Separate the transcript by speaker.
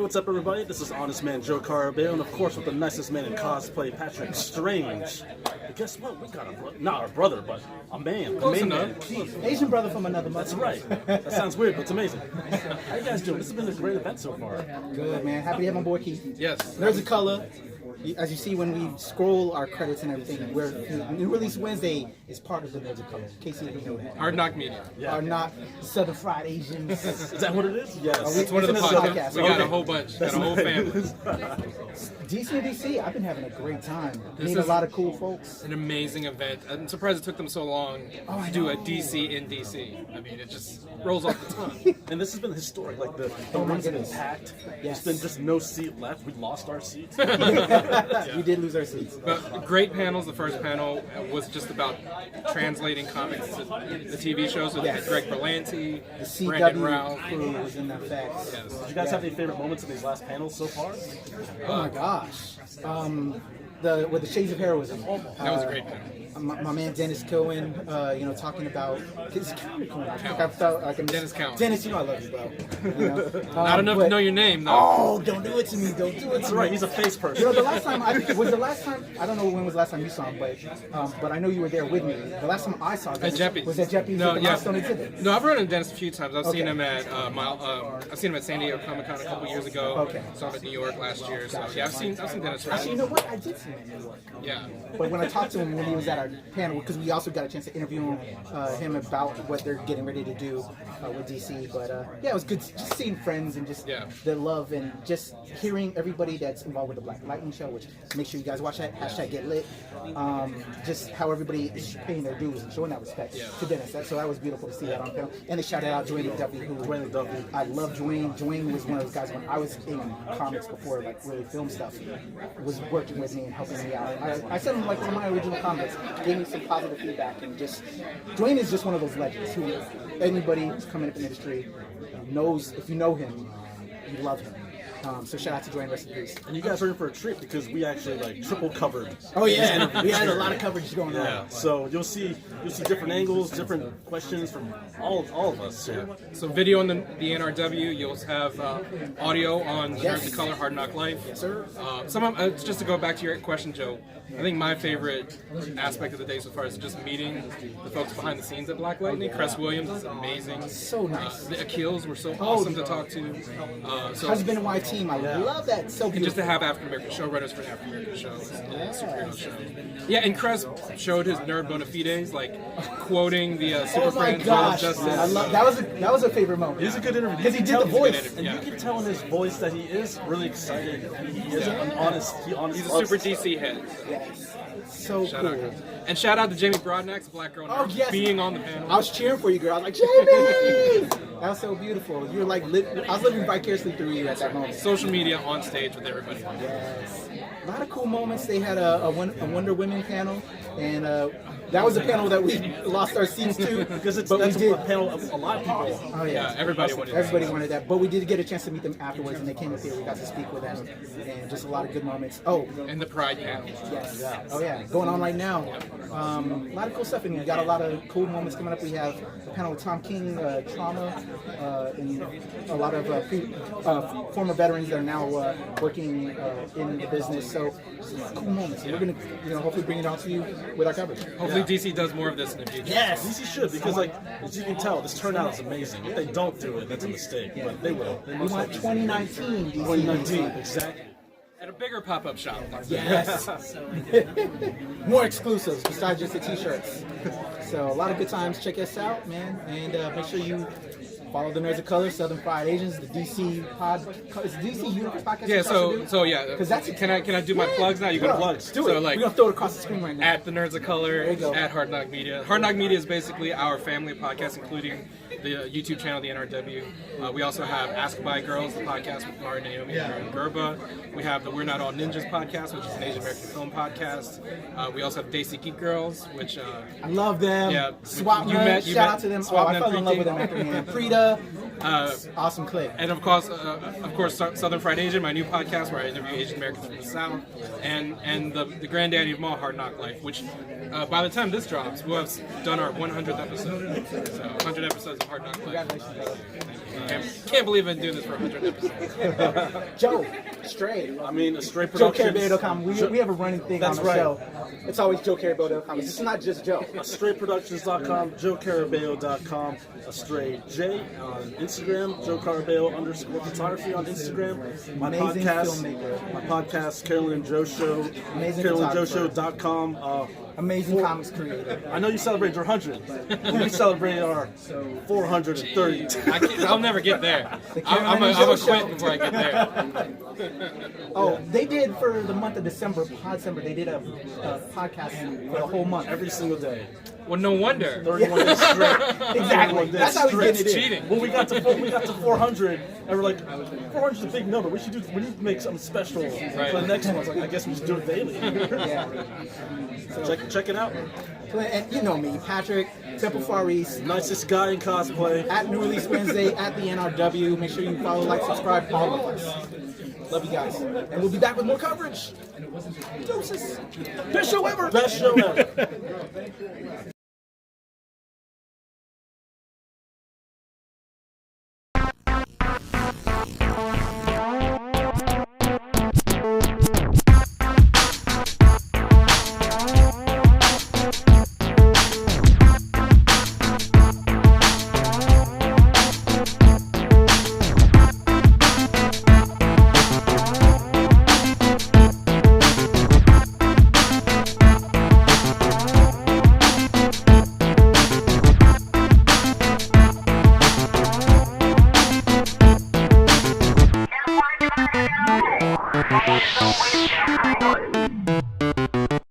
Speaker 1: what's up, everybody? This is Honest Man Joe Carabeo, and of course with the nicest man in cosplay, Patrick Strange. But guess what? We got a not our brother, but a man, the main man, Keith.
Speaker 2: Asian brother from another mother.
Speaker 1: That's right. That sounds weird, but it's amazing. How you guys doing? This has been a great event so far.
Speaker 2: Good, man. Happy to have my boy Keith.
Speaker 3: Yes.
Speaker 2: Nerds of Color. As you see when we scroll our credits and everything, we're New Release Wednesday is part of the Nerds of Color. In case you didn't know that.
Speaker 3: Hard Knock Media.
Speaker 1: Yeah.
Speaker 2: Are not Southern Fried Asians.
Speaker 1: Is that what it is? Yes.
Speaker 3: It's one of the
Speaker 2: It's a
Speaker 3: podcasts.
Speaker 2: podcast.
Speaker 3: We got
Speaker 1: Okay.
Speaker 3: a whole bunch. Got a whole family.
Speaker 2: DC, I've been having a great time.
Speaker 3: This
Speaker 2: Meeting a
Speaker 3: is-
Speaker 2: lot of cool folks.
Speaker 3: An amazing event. I'm surprised it took them so long
Speaker 2: I
Speaker 3: to do a
Speaker 2: know.
Speaker 3: DC in DC. I mean, it just rolls off the tongue.
Speaker 1: And this has been historic. Like the
Speaker 2: Oh my
Speaker 1: rooms have been
Speaker 2: goodness.
Speaker 1: packed.
Speaker 2: Yes.
Speaker 1: There's been just no seat left. We lost our seats.
Speaker 2: We did lose our seats.
Speaker 3: But great panels. The first panel was just about translating comics to the TV shows with
Speaker 2: Yes.
Speaker 3: Greg Berlanti,
Speaker 2: The
Speaker 3: Brandon
Speaker 2: CW
Speaker 3: Ralph.
Speaker 2: crew was in effect.
Speaker 3: Yes.
Speaker 1: Did you guys have any favorite moments in these last panels so far?
Speaker 2: Oh my gosh. With the Shades of Heroism.
Speaker 3: That was a great panel.
Speaker 2: My man Dennis Cohen, talking about his Cohen. I felt like
Speaker 3: Dennis Cowan.
Speaker 2: Dennis, you know I love you, bro. You know?
Speaker 3: Not enough to
Speaker 2: but-
Speaker 3: know your name, though.
Speaker 2: Oh, don't do it to me! Don't do it
Speaker 1: That's
Speaker 2: to
Speaker 1: right.
Speaker 2: me.
Speaker 1: He's a face person.
Speaker 2: You know, the last time I don't know when was the last time you saw him, but I know you were there with me. The last time I saw
Speaker 3: At
Speaker 2: Dennis
Speaker 3: Jeppy's.
Speaker 2: was at Jeppy's
Speaker 3: No,
Speaker 2: at the
Speaker 3: yeah.
Speaker 2: Milestone exhibit.
Speaker 3: No, I've run into Dennis a few times. I've
Speaker 2: Okay.
Speaker 3: seen him at I've seen him at San Diego Comic Con a couple years ago.
Speaker 2: Okay.
Speaker 3: Saw him at New York last year. So yeah, I've seen Dennis around.
Speaker 2: Actually, you know what? I did see him in New York.
Speaker 3: Yeah.
Speaker 2: But when I talked to him when he was at our panel, because we also got a chance to interview him about what they're getting ready to do with DC. But yeah, it was good just seeing friends and just
Speaker 3: Yeah.
Speaker 2: the love and just hearing everybody that's involved with the Black Lightning show, which make sure you guys watch that, #GetLit. Just how everybody is paying their dues and showing that respect to Dennis. So that was beautiful to see that on film. And they shouted out Dwayne Duffy, who
Speaker 1: Dwayne Duffy.
Speaker 2: I love Dwayne. Dwayne was one of those guys when I was in comics before, like really film stuff, was working with me and helping me out. I sent him like one of my original comics, gave me some positive feedback, and just Dwayne is just one of those legends who anybody who's coming up in the industry knows. If you know him, you love him. So shout out to Dwayne, rest in peace.
Speaker 1: And you guys are in for a treat because we actually like triple covered.
Speaker 2: Oh yeah, we had a lot of coverage going on.
Speaker 1: Yeah. So you'll see different angles, different questions from all of us here.
Speaker 3: So video on the NRW. You'll have audio on
Speaker 2: Yes.
Speaker 3: Nerds of Color, Hard Knock Life.
Speaker 2: Yes, sir.
Speaker 3: Just to go back to your question, Joe. I think my favorite aspect of the day so far is just meeting the folks behind the scenes at Black Lightning. Cress Williams is amazing.
Speaker 2: So nice.
Speaker 3: The Achilles were so awesome to talk to.
Speaker 2: Husband and wife team, I love that. So
Speaker 3: And
Speaker 2: beautiful.
Speaker 3: just to have African American showrunners for an African American show is a superhero show. Yeah, and Cress showed his nerd bona fides, like quoting the Super
Speaker 2: Oh my
Speaker 3: Friends Hall of
Speaker 2: gosh,
Speaker 3: Justice.
Speaker 2: I love that was a favorite moment.
Speaker 1: He's a good interview.
Speaker 2: because he did the
Speaker 1: You can tell-
Speaker 2: voice.
Speaker 1: And you can tell in his voice that he is really excited. He is an honest. He honestly
Speaker 3: He's a
Speaker 1: loves
Speaker 3: super
Speaker 1: this
Speaker 3: DC head.
Speaker 2: Yes. So
Speaker 3: Shout
Speaker 2: cool.
Speaker 3: out, Chris. And shout out to Jamie Broadnax, Black Girl
Speaker 2: Oh
Speaker 3: Nerd,
Speaker 2: yes,
Speaker 3: being on the panel.
Speaker 2: I was cheering for you, girl. I was like, Jamie! That was so beautiful. You were like, I was living vicariously through you at that moment.
Speaker 3: Social media on stage with everybody.
Speaker 2: Yes. A lot of cool moments. They had a Wonder Women panel, and that was a panel that we lost our seats to
Speaker 1: because it's
Speaker 2: but
Speaker 1: that's
Speaker 2: we did.
Speaker 1: a panel of a lot of people.
Speaker 2: Oh
Speaker 3: Yeah,
Speaker 2: yeah,
Speaker 3: everybody wanted
Speaker 2: Everybody wanted that, but we did get a chance to meet them afterwards, and they came up here. We got to speak with them, and just a lot of good moments. Oh,
Speaker 3: And the Pride panel.
Speaker 2: yes. Oh yeah, going on right now. A lot of cool stuff, and we got a lot of cool moments coming up. We have a panel with Tom King, trauma, and a lot of former veterans that are now working in the business. So cool moments. And we're gonna, hopefully bring it on to you with our coverage.
Speaker 3: Hopefully DC does more of this in the future.
Speaker 2: Yes.
Speaker 1: DC should because like as you can tell, this turnout is amazing. If they don't do it, that's a mistake. But they will. They
Speaker 2: We
Speaker 1: most
Speaker 2: want
Speaker 1: likely will.
Speaker 2: 2019. DC.
Speaker 1: 2019 exactly.
Speaker 3: At a bigger pop-up shop.
Speaker 2: Yes. More exclusives besides just the t-shirts. So a lot of good times. Check us out, man, and make sure you follow the Nerds of Color, Southern Fried Asians, the DC pod. Is the DC Universe podcast?
Speaker 3: Yeah, so yeah.
Speaker 2: 'Cause that's-
Speaker 3: can I do my plugs now? You got
Speaker 2: Yeah,
Speaker 3: plugs.
Speaker 2: do
Speaker 3: So
Speaker 2: it.
Speaker 3: like
Speaker 2: We're gonna throw it across the screen right now.
Speaker 3: at the Nerds of Color,
Speaker 2: There you go.
Speaker 3: at Hard Knock Media. Hard Knock Media is basically our family of podcasts, including the YouTube channel, the NRW. We also have Ask By Girls, the podcast with Mari Naomi and Aaron Gerba. We have the We're Not All Ninjas podcast, which is an Asian American film podcast. We also have Daisy Geek Girls, which
Speaker 2: I love them.
Speaker 3: Yeah.
Speaker 2: Swap
Speaker 3: You
Speaker 2: Nerd,
Speaker 3: met-
Speaker 2: shout out to them.
Speaker 3: Swap
Speaker 2: I
Speaker 3: Nerd
Speaker 2: fell in love with them
Speaker 3: Pre-Teen.
Speaker 2: after man. Frida, Canada. Awesome clip.
Speaker 3: And of course, Southern Fried Asian, my new podcast where I interview Asian Americans from the South, and the granddaddy of them all, Hard Knock Life, which by the time this drops, we'll have done our 100th episode. So 100 episodes of Hard Knock Life.
Speaker 2: Congratulations, brother.
Speaker 3: Can't believe I've been doing this for 100 episodes.
Speaker 2: Joe, Stray.
Speaker 1: I mean, a Stray Productions.
Speaker 2: JoeCaribbean.com. We have a running thing
Speaker 1: That's
Speaker 2: on the
Speaker 1: right.
Speaker 2: show. It's always JoeCaribbean.com. It's not just Joe.
Speaker 1: StrayProductions.com, JoeCarabeo.com, Stray J on Instagram, JoeCarabeo_photography on Instagram. My
Speaker 2: Amazing
Speaker 1: podcast,
Speaker 2: filmmaker.
Speaker 1: Carolyn and Joe Show,
Speaker 2: Amazing
Speaker 1: CarolynJoeShow.com.
Speaker 2: Amazing comics creator.
Speaker 1: I know you celebrated your 100. We celebrated our 430.
Speaker 3: I'll never get there. I'm
Speaker 2: Caroline
Speaker 3: a
Speaker 2: Joe
Speaker 3: quit
Speaker 2: Show.
Speaker 3: before I get there.
Speaker 2: Oh, they did for the month of December, Podcember, they did a podcast for the whole month.
Speaker 1: Every single day.
Speaker 3: Well, no wonder.
Speaker 1: 31 days straight.
Speaker 2: Exactly. That's how we
Speaker 1: straight.
Speaker 2: get it in.
Speaker 3: Cheating.
Speaker 1: When we got to 400, and we're like, 400 is a big number. We need to make something special for the next one. It's like, I guess we just do it daily.
Speaker 2: Yeah.
Speaker 1: So check it out.
Speaker 2: And you know me, Patrick, Temple Far East,
Speaker 1: Nicest guy in cosplay.
Speaker 2: at New Release Wednesday, at the NRW. Make sure you follow, like, subscribe, all of us. Love you guys. And we'll be back with more coverage. Doses. Best show ever.
Speaker 1: Best show ever.